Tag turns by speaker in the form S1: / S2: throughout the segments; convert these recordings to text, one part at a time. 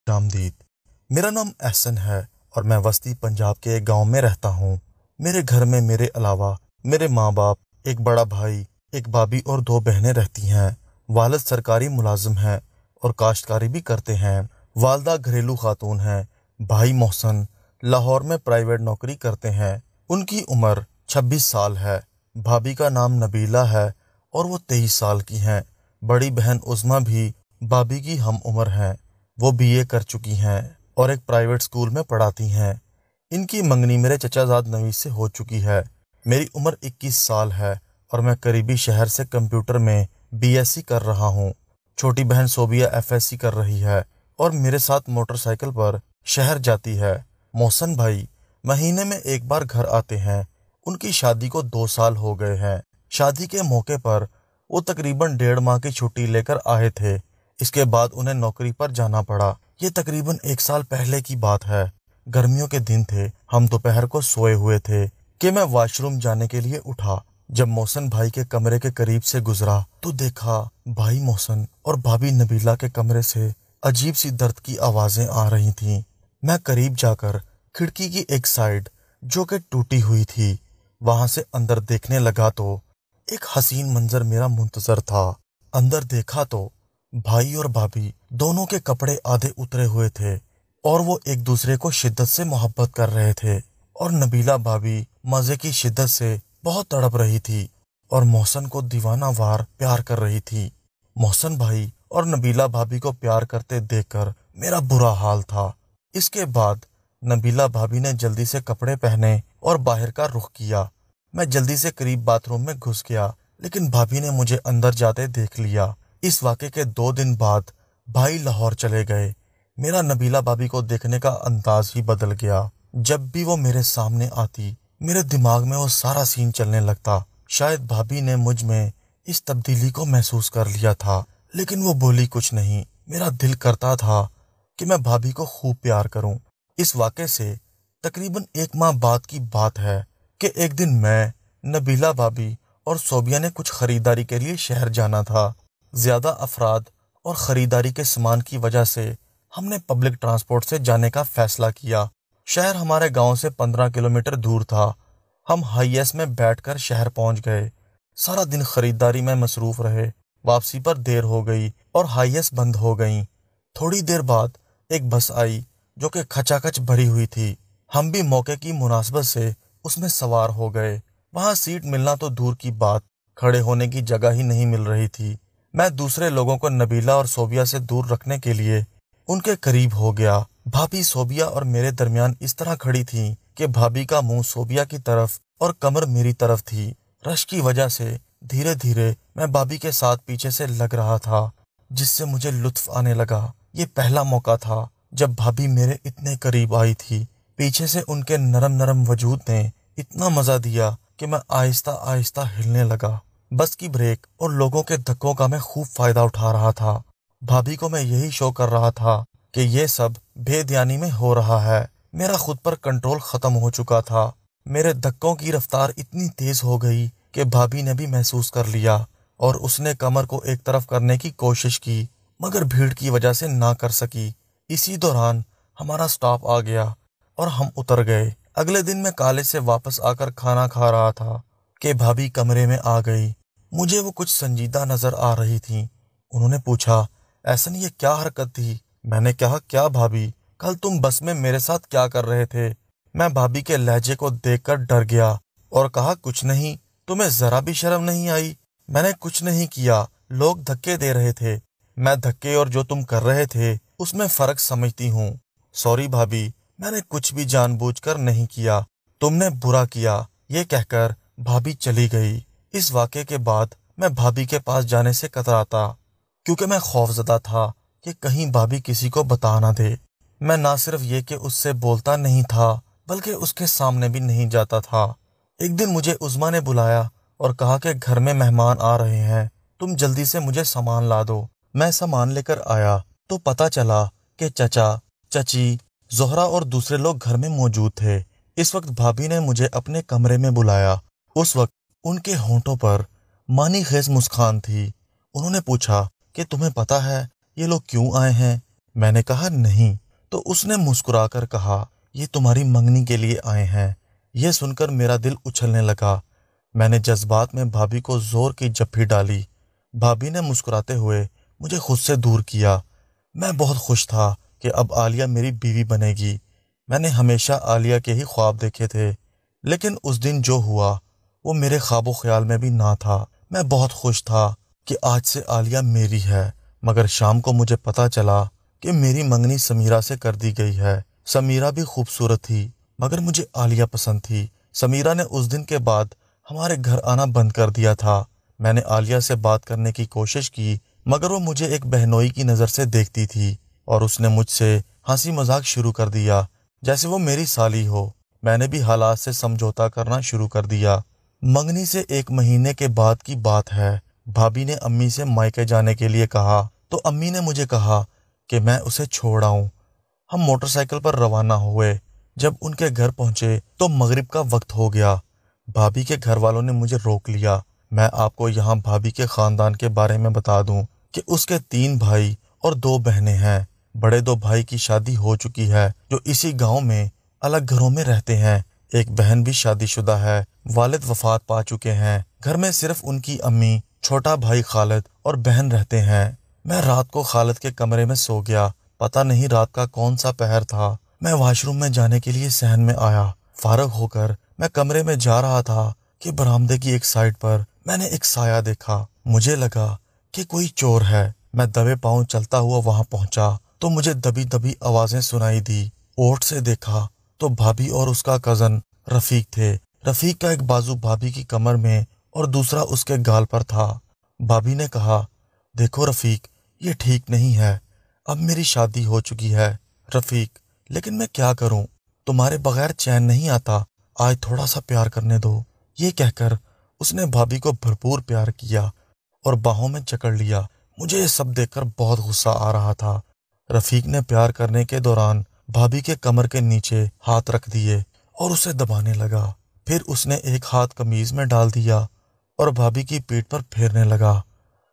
S1: आमदीद। मेरा नाम एहसन है और मैं वस्ती पंजाब के एक गांव में रहता हूँ। मेरे घर में मेरे अलावा मेरे माँ बाप, एक बड़ा भाई, एक भाभी और दो बहनें रहती हैं। वालिद सरकारी मुलाजिम हैं और काश्तकारी भी करते हैं। वालदा घरेलू खातून हैं। भाई मोहसन लाहौर में प्राइवेट नौकरी करते हैं। उनकी उम्र 26 साल है। भाभी का नाम नबीला है और वो 23 साल की हैं। बड़ी बहन उज़मा भी भाभी की हम उम्र हैं। वो बीए कर चुकी हैं और एक प्राइवेट स्कूल में पढ़ाती हैं। इनकी मंगनी मेरे चचाजाद नवीस से हो चुकी है। मेरी उम्र 21 साल है और मैं करीबी शहर से कंप्यूटर में बीएससी कर रहा हूँ। छोटी बहन सोबिया एफएससी कर रही है और मेरे साथ मोटरसाइकिल पर शहर जाती है। मोहसन भाई महीने में एक बार घर आते हैं। उनकी शादी को 2 साल हो गए हैं। शादी के मौके पर वो तकरीबन 1.5 माह की छुट्टी लेकर आए थे। इसके बाद उन्हें नौकरी पर जाना पड़ा। ये तकरीबन 1 साल पहले की बात है। गर्मियों के दिन थे। हम दोपहर को सोए हुए थे कि मैं वॉशरूम जाने के लिए उठा। जब मोहसन भाई के कमरे के करीब से गुजरा तो देखा भाई मोहसन और भाभी नबीला के कमरे से अजीब सी दर्द की आवाजें आ रही थीं। मैं करीब जाकर खिड़की की एक साइड, जो कि टूटी हुई थी, वहां से अंदर देखने लगा तो एक हसीन मंजर मेरा मुंतजर था। अंदर देखा तो भाई और भाभी दोनों के कपड़े आधे उतरे हुए थे और वो एक दूसरे को शिद्दत से मोहब्बत कर रहे थे और नबीला भाभी मजे की शिद्दत से बहुत तड़प रही थी और मोहसन को दीवाना वार प्यार कर रही थी। मोहसन भाई और नबीला भाभी को प्यार करते देखकर मेरा बुरा हाल था। इसके बाद नबीला भाभी ने जल्दी से कपड़े पहने और बाहर का रुख किया। मैं जल्दी से करीब बाथरूम में घुस गया, लेकिन भाभी ने मुझे अंदर जाते देख लिया। इस वाक़े के 2 दिन बाद भाई लाहौर चले गए। मेरा नबीला भाभी को देखने का अंदाज ही बदल गया। जब भी वो मेरे सामने आती, मेरे दिमाग में वो सारा सीन चलने लगता। शायद भाभी ने मुझ में इस तब्दीली को महसूस कर लिया था, लेकिन वो बोली कुछ नहीं। मेरा दिल करता था कि मैं भाभी को खूब प्यार करूं। इस वाक़े से तकरीबन 1 माह बाद की बात है कि एक दिन मैं, नबीला भाभी और सोबिया ने कुछ खरीदारी के लिए शहर जाना था। ज्यादा अफराद और खरीदारी के सामान की वजह से हमने पब्लिक ट्रांसपोर्ट से जाने का फैसला किया। शहर हमारे गांव से 15 किलोमीटर दूर था। हम हाईएस में बैठकर शहर पहुंच गए। सारा दिन खरीदारी में मसरूफ रहे। वापसी पर देर हो गई और हाईएस बंद हो गई। थोड़ी देर बाद एक बस आई जो कि खचाखच भरी हुई थी। हम भी मौके की मुनासबत से उसमें सवार हो गए। वहां सीट मिलना तो दूर की बात, खड़े होने की जगह ही नहीं मिल रही थी। मैं दूसरे लोगों को नबीला और सोबिया से दूर रखने के लिए उनके करीब हो गया। भाभी सोबिया और मेरे दरमियान इस तरह खड़ी थी कि भाभी का मुंह सोबिया की तरफ और कमर मेरी तरफ थी। रश की वजह से धीरे धीरे मैं भाभी के साथ पीछे से लग रहा था, जिससे मुझे लुत्फ आने लगा। ये पहला मौका था जब भाभी मेरे इतने करीब आई थी। पीछे से उनके नरम नरम वजूद ने इतना मजा दिया कि मैं आहिस्ता आहिस्ता हिलने लगा। बस की ब्रेक और लोगों के धक्कों का मैं खूब फायदा उठा रहा था। भाभी को मैं यही शो कर रहा था कि ये सब बेध्यानी में हो रहा है। मेरा खुद पर कंट्रोल खत्म हो चुका था। मेरे धक्कों की रफ्तार इतनी तेज हो गई कि भाभी ने भी महसूस कर लिया और उसने कमर को एक तरफ करने की कोशिश की, मगर भीड़ की वजह से ना कर सकी। इसी दौरान हमारा स्टॉप आ गया और हम उतर गए। अगले दिन मैं कॉलेज से वापस आकर खाना खा रहा था कि भाभी कमरे में आ गई। मुझे वो कुछ संजीदा नजर आ रही थी। उन्होंने पूछा, ऐसन ये क्या हरकत थी? मैंने कहा, क्या भाभी, कल तुम बस में मेरे साथ क्या कर रहे थे? मैं भाभी के लहजे को देखकर डर गया और कहा, कुछ नहीं। तुम्हें जरा भी शर्म नहीं आई? मैंने कुछ नहीं किया, लोग धक्के दे रहे थे। मैं धक्के और जो तुम कर रहे थे उसमें फर्क समझती हूँ। सॉरी भाभी, मैंने कुछ भी जानबूझकर नहीं किया, तुमने बुरा किया। ये कहकर भाभी चली गई। इस वाक़े के बाद मैं भाभी के पास जाने से कतराता, क्योंकि मैं खौफजदा था कि कहीं भाभी किसी को बता ना दे। मैं ना सिर्फ ये कि उससे बोलता नहीं था, बल्कि उसके सामने भी नहीं जाता था। एक दिन मुझे उज़मा ने बुलाया और कहा कि घर में मेहमान आ रहे हैं, तुम जल्दी से मुझे सामान ला दो। मैं सामान लेकर आया तो पता चला कि चचा, चची, जोहरा और दूसरे लोग घर में मौजूद थे। इस वक्त भाभी ने मुझे अपने कमरे में बुलाया। उस वक्त उनके होंठों पर मानी खेज मुस्कान थी। उन्होंने पूछा कि तुम्हें पता है ये लोग क्यों आए हैं? میں نے کہا نہیں، تو اس نے مسکرا کر کہا یہ تمہاری منگنی کے لیے آئے ہیں۔ یہ سن کر میرا دل اچھلنے لگا۔ میں نے جذبات میں بھابھی کو زور کی جپھی ڈالی۔ بھابھی نے مسکراتے ہوئے مجھے خود سے دور کیا۔ میں بہت خوش تھا کہ اب عالیہ میری بیوی بنے گی۔ میں نے ہمیشہ عالیہ کے ہی خواب دیکھے تھے، لیکن اس دن جو ہوا وہ میرے خواب و خیال میں بھی نہ تھا۔ میں بہت خوش تھا کہ آج سے عالیہ میری ہے، مگر شام کو مجھے پتا چلا کہ میری منگنی سمیرہ سے کر دی گئی ہے۔ سمیرہ بھی خوبصورت تھی، مگر مجھے عالیہ پسند تھی۔ سمیرہ نے اس دن کے بعد ہمارے گھر آنا بند کر دیا تھا۔ میں نے عالیہ سے بات کرنے کی کوشش کی، مگر وہ مجھے ایک بہنوئی کی نظر سے دیکھتی تھی اور اس نے مجھ سے ہنسی مذاق شروع کر دیا جیسے وہ میری سالی ہو۔ میں نے بھی حالات سے سمجھوتا کرنا شروع کر دیا۔ منگنی سے 1 مہینے کے بعد کی بات ہے۔ بھابھی نے امی سے مائکے جانے کے لیے کہا تو امی نے مجھے کہا کہ میں اسے چھوڑ آؤں۔ ہم موٹر سائیکل پر روانہ ہوئے۔ جب ان کے گھر پہنچے تو مغرب کا وقت ہو گیا۔ بھابھی کے گھر والوں نے مجھے روک لیا۔ میں آپ کو یہاں بھابھی کے خاندان کے بارے میں بتا دوں کہ اس کے 3 بھائی اور 2 بہنیں ہیں۔ بڑے 2 بھائی کی شادی ہو چکی ہے جو اسی گاؤں میں الگ گھروں میں رہتے ہیں۔ ایک بہن بھی شادی شدہ ہے، والد وفات پا چکے ہیں۔ گھر میں صرف ان کی امی، چھوٹا بھائی خالد اور بہن رہتے ہیں۔ میں رات کو خالد کے کمرے میں سو گیا۔ پتہ نہیں رات کا کون سا پہر تھا۔ میں واش روم میں جانے کے لیے صحن میں آیا۔ فارغ ہو کر میں کمرے میں جا رہا تھا کہ برآمدے کی ایک سائڈ پر میں نے ایک سایہ دیکھا۔ مجھے لگا کہ کوئی چور ہے۔ میں دبے پاؤں چلتا ہوا وہاں پہنچا تو مجھے دبی دبی آوازیں سنائی دی۔ اوٹ سے دیکھا تو بھابھی اور اس کا کزن رفیق تھے۔ رفیق کا ایک بازو بھابھی کی کمر میں اور دوسرا اس کے گال پر تھا۔ بھابھی نے کہا دیکھو رفیق، یہ ٹھیک نہیں ہے۔ اب میری شادی ہو چکی ہے رفیق، لیکن میں کیا کروں؟ تمہارے بغیر چین نہیں آتا۔ آج تھوڑا سا پیار کرنے دو۔ یہ کہہ کر اس نے بھابھی کو بھرپور پیار کیا اور باہوں میں جکڑ لیا۔ مجھے یہ سب دیکھ کر بہت غصہ آ رہا تھا۔ رفیق نے پیار کرنے کے دوران بھابھی کے کمر کے نیچے ہاتھ رکھ دیے اور اسے دبانے لگا۔ پھر اس نے ایک ہاتھ قمیض میں ڈال دیا اور بھابھی کی پیٹھ پر پھیرنے لگا۔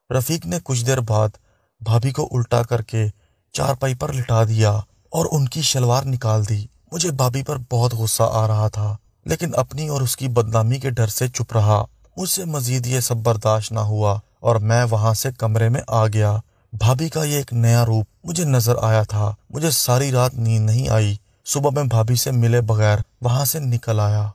S1: رفیق نے کچھ دیر بعد بھابھی کو الٹا کر کے چارپائی پر لٹا دیا اور ان کی شلوار نکال دی۔ مجھے بھابھی پر بہت غصہ آ رہا تھا، لیکن اپنی اور اس کی بدنامی کے ڈر سے چپ رہا۔ مجھ سے مزید یہ سب برداشت نہ ہوا اور میں وہاں سے کمرے میں آ گیا۔ بھابھی کا یہ ایک نیا روپ مجھے نظر آیا تھا۔ مجھے ساری رات نیند نہیں آئی۔ صبح میں بھابھی سے ملے بغیر وہاں سے نکل آیا۔